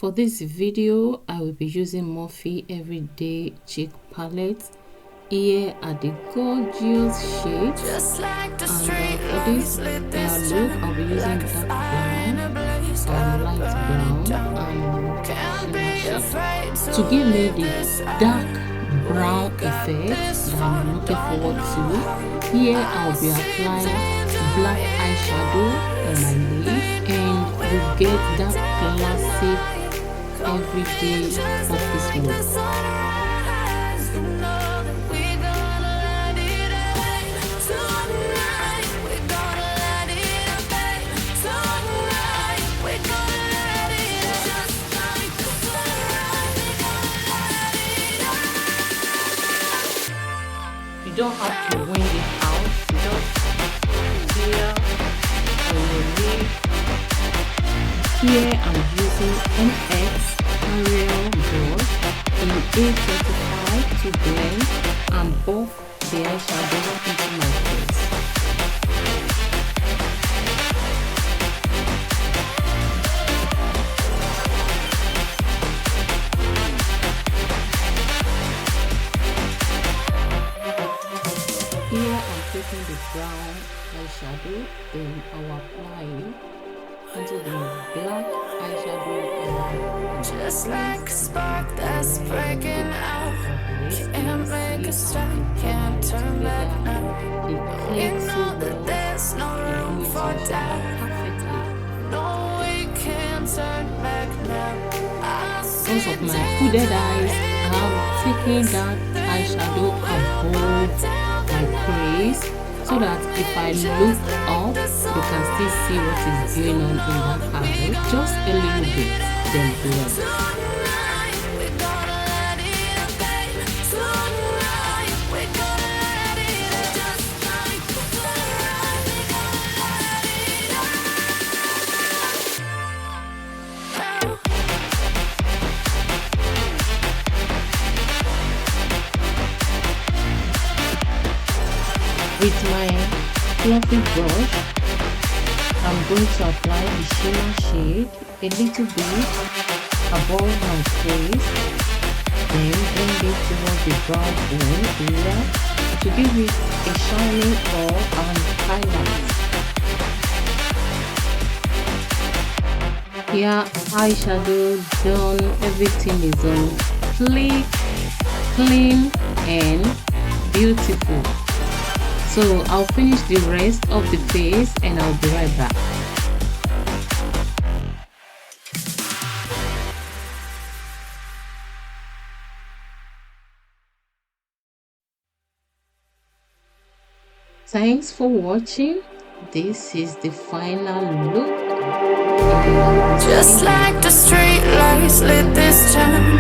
For this video, I will be using Morphe Everyday Cheek Palette. Here are the gorgeous shades, and for this look, I'll be using dark brown, light brown, and shimmer. To give me the dark brown effect that I'm looking forward to, here I'll be applying black eyeshadow on my lid, and you get that classic everyday office look. You don't have to wing it out, just here on your lid. Here I'm using NX Ariel brush in A35 to blend and buff the eyeshadow into my face. Here I'm taking the brown eyeshadow, then I'll apply it into the black eyeshadow. Just like a spark that's breaking out, can't make a stop, can't turn back now. You know that there's no room for doubt. No, we can't turn back now. Because of my hooded eyes, I'm taking that eyeshadow above my crease, so that if I look up, you can still see what is going on in that eye. Just a little bit, then blend. With my fluffy brush, I'm going to apply the shimmer shade a little bit above my face, then bring it towards the brown bone area to give it a shining or and highlight. Here, eyeshadow done, everything is on sleek, clean and beautiful. So I'll finish the rest of the face and I'll be right back. Thanks for watching. This is the final look. Just like the street lights lit this town.